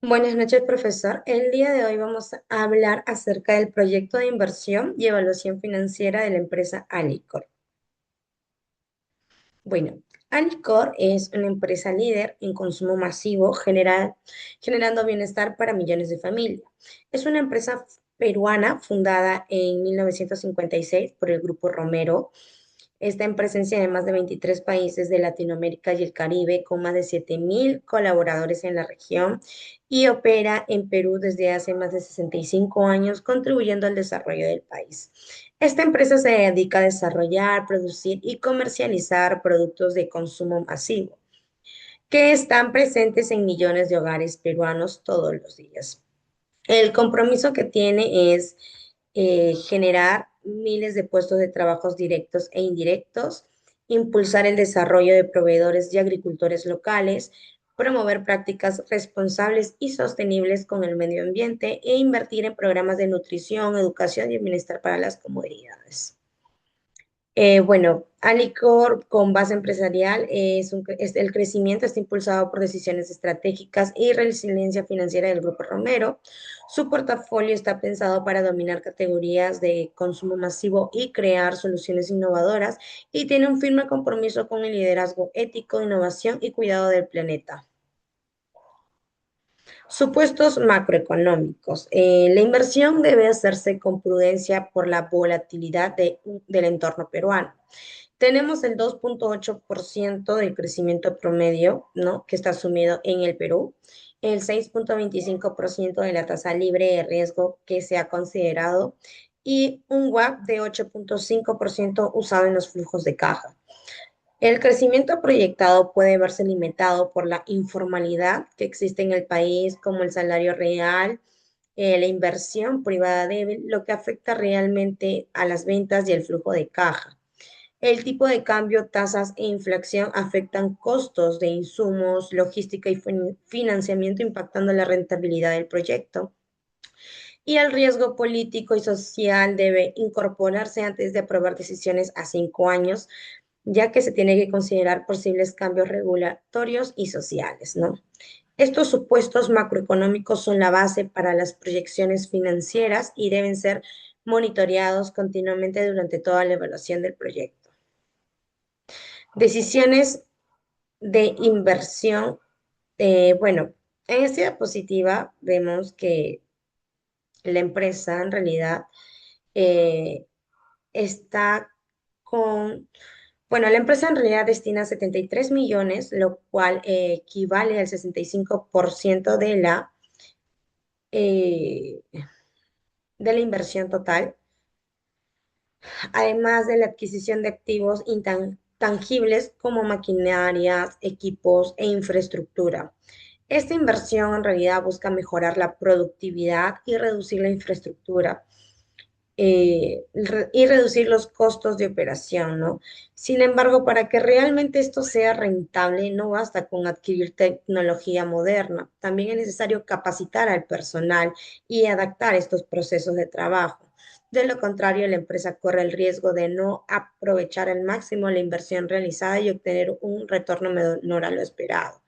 Buenas noches, profesor. El día de hoy vamos a hablar acerca del proyecto de inversión y evaluación financiera de la empresa Alicor. Bueno, Alicor es una empresa líder en consumo masivo, generando bienestar para millones de familias. Es una empresa peruana fundada en 1956 por el Grupo Romero. Está en presencia de más de 23 países de Latinoamérica y el Caribe, con más de 7.000 colaboradores en la región y opera en Perú desde hace más de 65 años, contribuyendo al desarrollo del país. Esta empresa se dedica a desarrollar, producir y comercializar productos de consumo masivo que están presentes en millones de hogares peruanos todos los días. El compromiso que tiene es generar miles de puestos de trabajos directos e indirectos, impulsar el desarrollo de proveedores y agricultores locales, promover prácticas responsables y sostenibles con el medio ambiente e invertir en programas de nutrición, educación y bienestar para las comunidades. Bueno, Alicor con base empresarial el crecimiento está impulsado por decisiones estratégicas y resiliencia financiera del Grupo Romero. Su portafolio está pensado para dominar categorías de consumo masivo y crear soluciones innovadoras y tiene un firme compromiso con el liderazgo ético, innovación y cuidado del planeta. Supuestos macroeconómicos. La inversión debe hacerse con prudencia por la volatilidad del entorno peruano. Tenemos el 2,8% del crecimiento promedio, ¿no? Que está asumido en el Perú, el 6,25% de la tasa libre de riesgo que se ha considerado y un WACC de 8,5% usado en los flujos de caja. El crecimiento proyectado puede verse limitado por la informalidad que existe en el país, como el salario real, la inversión privada débil, lo que afecta realmente a las ventas y el flujo de caja. El tipo de cambio, tasas e inflación afectan costos de insumos, logística y financiamiento, impactando la rentabilidad del proyecto. Y el riesgo político y social debe incorporarse antes de aprobar decisiones a 5 años, ya que se tiene que considerar posibles cambios regulatorios y sociales, ¿no? Estos supuestos macroeconómicos son la base para las proyecciones financieras y deben ser monitoreados continuamente durante toda la evaluación del proyecto. Decisiones de inversión. Bueno, en esta diapositiva vemos que la empresa en realidad eh, está con, bueno, la empresa en realidad destina 73 millones, lo cual equivale al 65% eh, de la inversión total, además de la adquisición de activos intangibles como maquinarias, equipos e infraestructura. Esta inversión en realidad busca mejorar la productividad y reducir la infraestructura y reducir los costos de operación, ¿no? Sin embargo, para que realmente esto sea rentable, no basta con adquirir tecnología moderna, también es necesario capacitar al personal y adaptar estos procesos de trabajo. De lo contrario, la empresa corre el riesgo de no aprovechar al máximo la inversión realizada y obtener un retorno menor a lo esperado,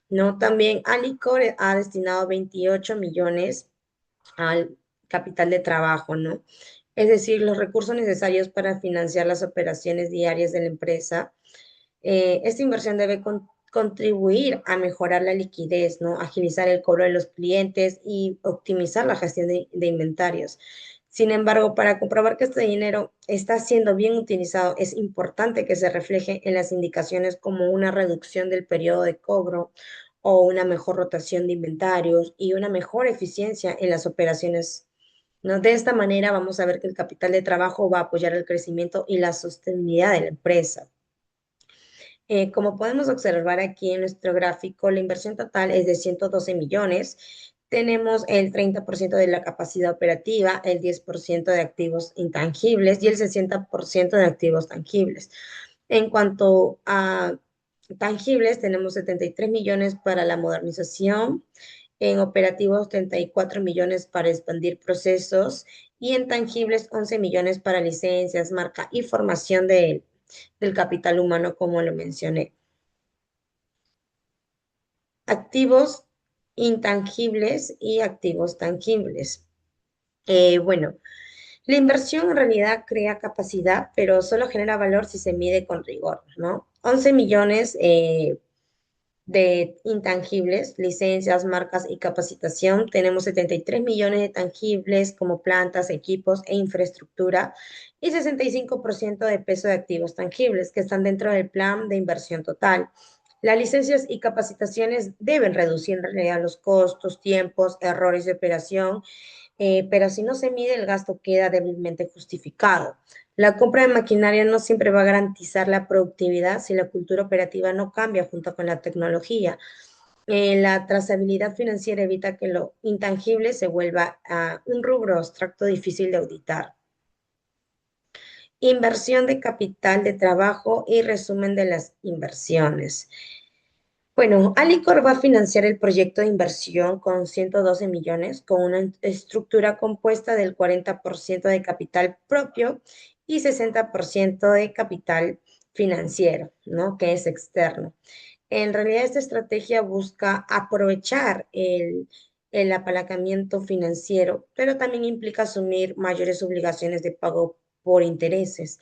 ¿no? También Alicor ha destinado 28 millones al capital de trabajo, ¿no? Es decir, los recursos necesarios para financiar las operaciones diarias de la empresa. Esta inversión debe contribuir a mejorar la liquidez, ¿no? Agilizar el cobro de los clientes y optimizar la gestión de inventarios. Sin embargo, para comprobar que este dinero está siendo bien utilizado, es importante que se refleje en las indicaciones como una reducción del periodo de cobro o una mejor rotación de inventarios y una mejor eficiencia en las operaciones, ¿no? De esta manera vamos a ver que el capital de trabajo va a apoyar el crecimiento y la sostenibilidad de la empresa. Como podemos observar aquí en nuestro gráfico, la inversión total es de 112 millones. Tenemos el 30% de la capacidad operativa, el 10% de activos intangibles y el 60% de activos tangibles. En cuanto a tangibles, tenemos 73 millones para la modernización, en operativos 34 millones para expandir procesos y en tangibles 11 millones para licencias, marca y formación del capital humano, como lo mencioné. Activos intangibles y activos tangibles. Bueno, la inversión en realidad crea capacidad, pero solo genera valor si se mide con rigor, ¿no? 11 millones de intangibles, licencias, marcas y capacitación. Tenemos 73 millones de tangibles como plantas, equipos e infraestructura y 65% de peso de activos tangibles que están dentro del plan de inversión total. Las licencias y capacitaciones deben reducir en realidad los costos, tiempos, errores de operación, pero si no se mide, el gasto queda débilmente justificado. La compra de maquinaria no siempre va a garantizar la productividad si la cultura operativa no cambia junto con la tecnología. La trazabilidad financiera evita que lo intangible se vuelva a un rubro abstracto difícil de auditar. Inversión de capital de trabajo y resumen de las inversiones. Bueno, Alicor va a financiar el proyecto de inversión con 112 millones, con una estructura compuesta del 40% de capital propio y 60% de capital financiero, ¿no? Que es externo. En realidad, esta estrategia busca aprovechar el apalancamiento financiero, pero también implica asumir mayores obligaciones de pago por intereses.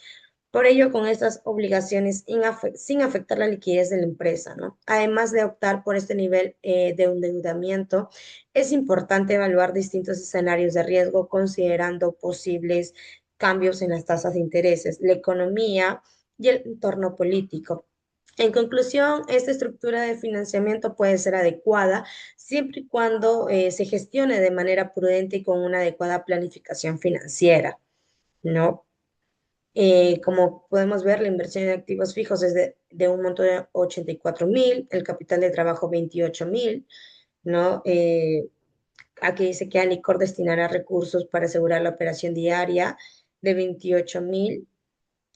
Por ello, con estas obligaciones sin afectar la liquidez de la empresa, ¿no? Además de optar por este nivel de endeudamiento, es importante evaluar distintos escenarios de riesgo considerando posibles cambios en las tasas de intereses, la economía y el entorno político. En conclusión, esta estructura de financiamiento puede ser adecuada siempre y cuando se gestione de manera prudente y con una adecuada planificación financiera, ¿no? Como podemos ver, la inversión en activos fijos es de un monto de 84.000, el capital de trabajo 28.000, ¿no? Aquí dice que Alicor destinará recursos para asegurar la operación diaria de 28.000,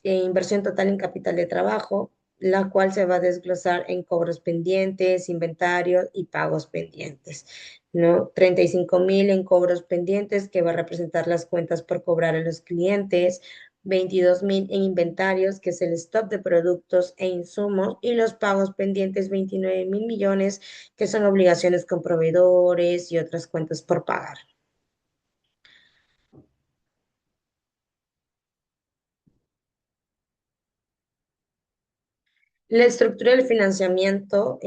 inversión total en capital de trabajo, la cual se va a desglosar en cobros pendientes, inventarios y pagos pendientes, ¿no? 35.000 en cobros pendientes, que va a representar las cuentas por cobrar a los clientes, 22.000 en inventarios, que es el stock de productos e insumos, y los pagos pendientes, 29.000 millones, que son obligaciones con proveedores y otras cuentas por pagar. La estructura del financiamiento,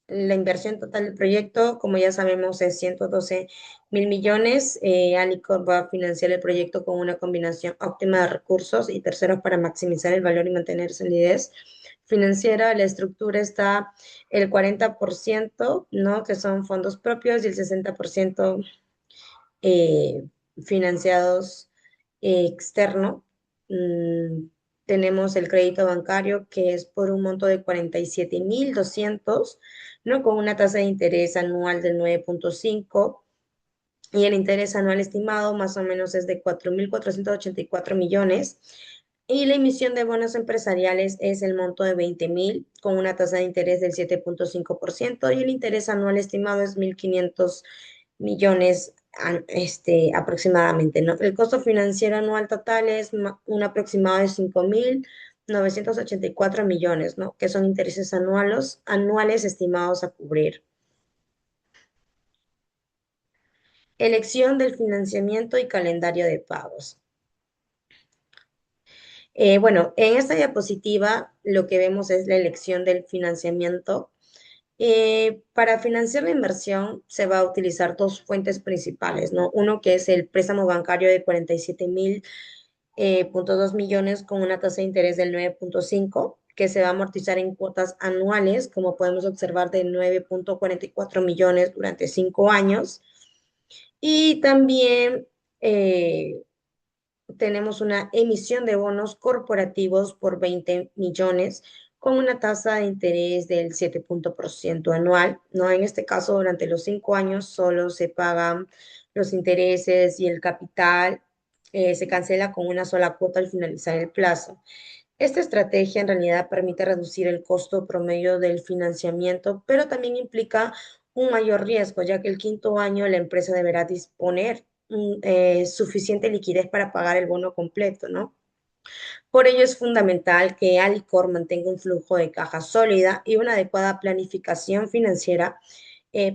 la inversión total del proyecto, como ya sabemos, es 112.000 millones. Alicor va a financiar el proyecto con una combinación óptima de recursos y terceros para maximizar el valor y mantener solidez financiera. La estructura está el 40%, ¿no? Que son fondos propios y el 60% eh, financiados externo. Mm, Tenemos el crédito bancario que es por un monto de 47.200, ¿no? Con una tasa de interés anual del 9,5 y el interés anual estimado más o menos es de 4.484 millones. Y la emisión de bonos empresariales es el monto de 20.000 con una tasa de interés del 7,5% y el interés anual estimado es 1.500 millones aproximadamente, ¿no? El costo financiero anual total es un aproximado de 5.984 millones, ¿no? Que son intereses anuales estimados a cubrir. Elección del financiamiento y calendario de pagos. Bueno, en esta diapositiva lo que vemos es la elección del financiamiento. Para financiar la inversión se va a utilizar dos fuentes principales, ¿no? Uno que es el préstamo bancario de 47.000 .2 millones con una tasa de interés del 9,5, que se va a amortizar en cuotas anuales, como podemos observar, de 9,44 millones durante 5 años. Y también tenemos una emisión de bonos corporativos por 20 millones con una tasa de interés del 7% anual, ¿no? En este caso, durante los 5 años solo se pagan los intereses y el capital se cancela con una sola cuota al finalizar el plazo. Esta estrategia en realidad permite reducir el costo promedio del financiamiento, pero también implica un mayor riesgo, ya que el quinto año la empresa deberá disponer suficiente liquidez para pagar el bono completo, ¿no? Por ello es fundamental que Alicor mantenga un flujo de caja sólida y una adecuada planificación financiera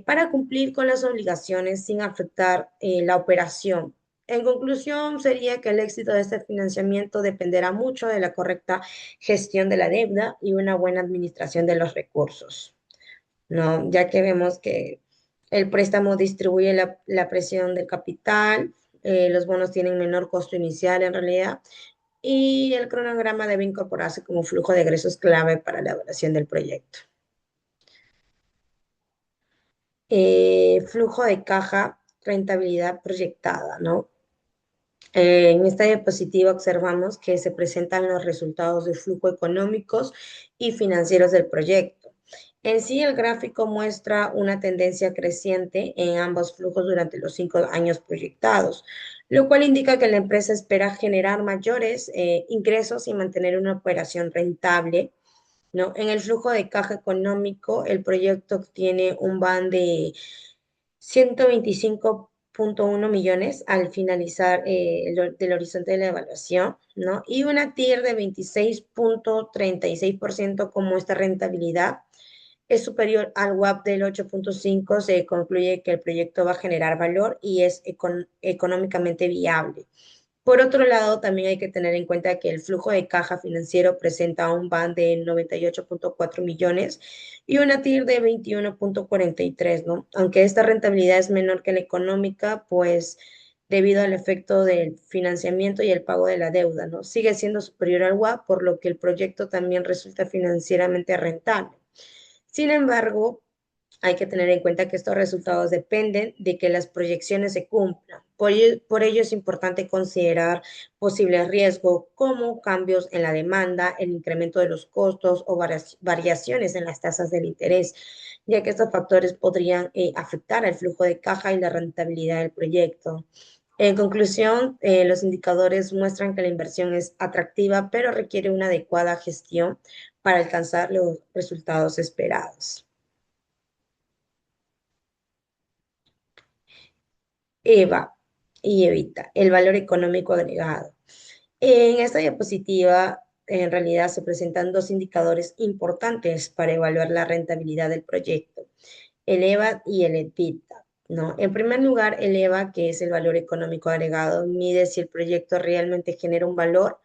para cumplir con las obligaciones sin afectar la operación. En conclusión, sería que el éxito de este financiamiento dependerá mucho de la correcta gestión de la deuda y una buena administración de los recursos, ¿no? Ya que vemos que el préstamo distribuye la presión del capital, los bonos tienen menor costo inicial en realidad, y el cronograma debe incorporarse como flujo de egresos clave para la evaluación del proyecto. Flujo de caja, rentabilidad proyectada, ¿no? En esta diapositiva observamos que se presentan los resultados de flujo económicos y financieros del proyecto. En sí, el gráfico muestra una tendencia creciente en ambos flujos durante los 5 años proyectados, lo cual indica que la empresa espera generar mayores ingresos y mantener una operación rentable, ¿no? En el flujo de caja económico, el proyecto tiene un van de 125,1 millones al finalizar del horizonte de la evaluación, ¿no? Y una TIR de 26,36%. Como esta rentabilidad es superior al WAP del 8,5, se concluye que el proyecto va a generar valor y es económicamente viable. Por otro lado, también hay que tener en cuenta que el flujo de caja financiero presenta un BAN de 98,4 millones y una TIR de 21,43, ¿no? Aunque esta rentabilidad es menor que la económica, pues debido al efecto del financiamiento y el pago de la deuda, ¿no? Sigue siendo superior al WAP, por lo que el proyecto también resulta financieramente rentable. Sin embargo, hay que tener en cuenta que estos resultados dependen de que las proyecciones se cumplan. Por ello es importante considerar posibles riesgos como cambios en la demanda, el incremento de los costos o variaciones en las tasas del interés, ya que estos factores podrían afectar el flujo de caja y la rentabilidad del proyecto. En conclusión, los indicadores muestran que la inversión es atractiva, pero requiere una adecuada gestión para alcanzar los resultados esperados. EVA y EVITA, el valor económico agregado. En esta diapositiva, en realidad se presentan dos indicadores importantes para evaluar la rentabilidad del proyecto, el EVA y el EBITDA, ¿no? En primer lugar, el EVA, que es el valor económico agregado, mide si el proyecto realmente genera un valor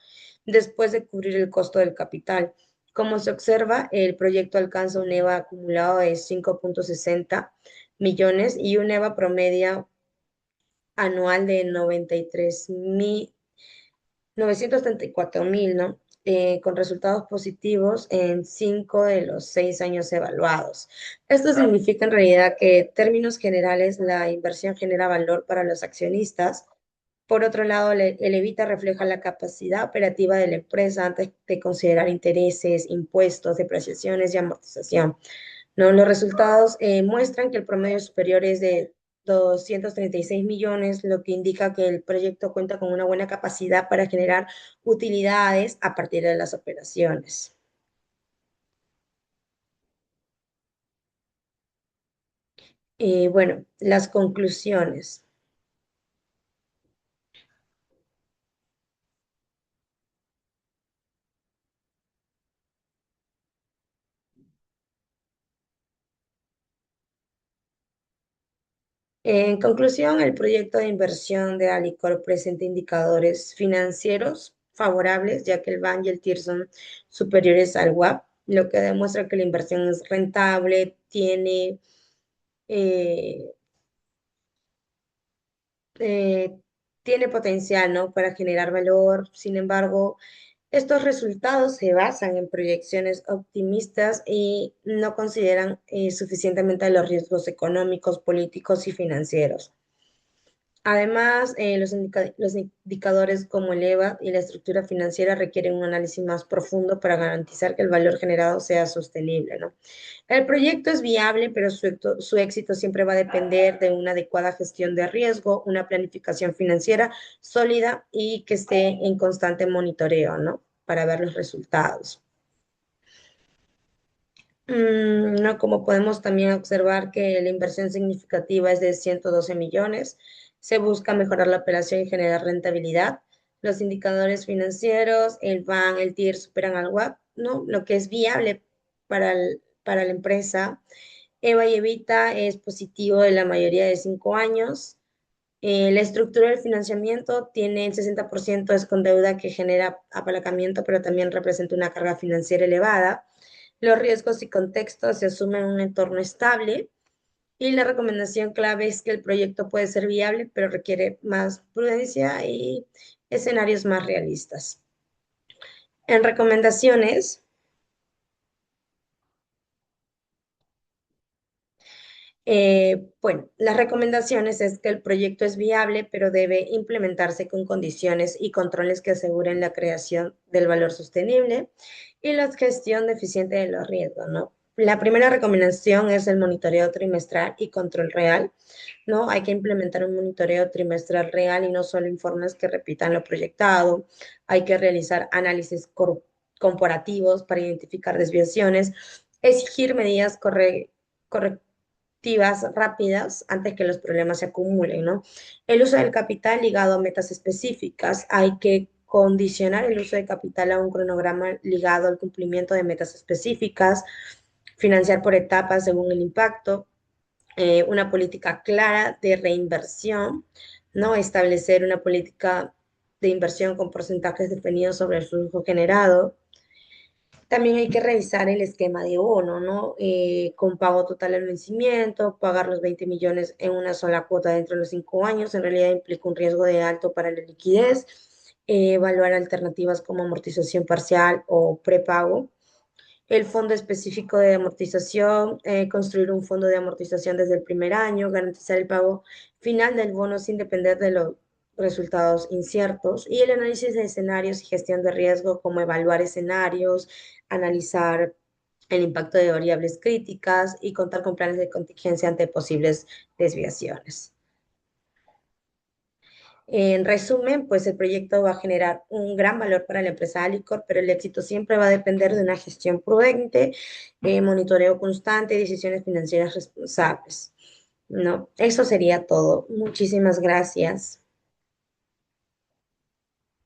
después de cubrir el costo del capital. Como se observa, el proyecto alcanza un EVA acumulado de 5,60 millones y un EVA promedio anual de 934,000, ¿no? Con resultados positivos en 5 de los 6 años evaluados. Esto significa en realidad que, en términos generales, la inversión genera valor para los accionistas. Por otro lado, el EBITA refleja la capacidad operativa de la empresa antes de considerar intereses, impuestos, depreciaciones y amortización, ¿no? Los resultados muestran que el promedio superior es de 236 millones, lo que indica que el proyecto cuenta con una buena capacidad para generar utilidades a partir de las operaciones. Bueno, las conclusiones. En conclusión, el proyecto de inversión de Alicor presenta indicadores financieros favorables, ya que el BAN y el TIR son superiores al WAP, lo que demuestra que la inversión es rentable, eh, eh, tiene potencial, ¿no? Para generar valor. Sin embargo, estos resultados se basan en proyecciones optimistas y no consideran suficientemente los riesgos económicos, políticos y financieros. Además, los indicadores como el EVA y la estructura financiera requieren un análisis más profundo para garantizar que el valor generado sea sostenible, ¿no? El proyecto es viable, pero su éxito siempre va a depender de una adecuada gestión de riesgo, una planificación financiera sólida y que esté en constante monitoreo, ¿no? Para ver los resultados. No, como podemos también observar que la inversión significativa es de 112 millones, se busca mejorar la operación y generar rentabilidad. Los indicadores financieros, el BAN, el TIR superan al WAP, ¿no? Lo que es viable para la empresa. EVA y Evita es positivo de la mayoría de 5 años. La estructura del financiamiento tiene el 60% es con deuda que genera apalancamiento, pero también representa una carga financiera elevada. Los riesgos y contextos se asumen en un entorno estable y la recomendación clave es que el proyecto puede ser viable, pero requiere más prudencia y escenarios más realistas. En recomendaciones, bueno, las recomendaciones es que el proyecto es viable, pero debe implementarse con condiciones y controles que aseguren la creación del valor sostenible y la gestión eficiente de los riesgos, ¿no? La primera recomendación es el monitoreo trimestral y control real, ¿no? Hay que implementar un monitoreo trimestral real y no solo informes que repitan lo proyectado. Hay que realizar análisis comparativos para identificar desviaciones, exigir medidas correctivas rápidas antes que los problemas se acumulen, ¿no? El uso del capital ligado a metas específicas. Hay que condicionar el uso de capital a un cronograma ligado al cumplimiento de metas específicas, financiar por etapas según el impacto, una política clara de reinversión, ¿no? Establecer una política de inversión con porcentajes definidos sobre el flujo generado. También hay que revisar el esquema de bono, ¿no? Con pago total al vencimiento, pagar los 20 millones en una sola cuota dentro de los 5 años, en realidad implica un riesgo de alto para la liquidez, evaluar alternativas como amortización parcial o prepago, el fondo específico de amortización, construir un fondo de amortización desde el primer año, garantizar el pago final del bono sin depender de los resultados inciertos y el análisis de escenarios y gestión de riesgo, como evaluar escenarios, analizar el impacto de variables críticas y contar con planes de contingencia ante posibles desviaciones. En resumen, pues el proyecto va a generar un gran valor para la empresa Alicor, pero el éxito siempre va a depender de una gestión prudente, monitoreo constante y decisiones financieras responsables. No, eso sería todo. Muchísimas gracias.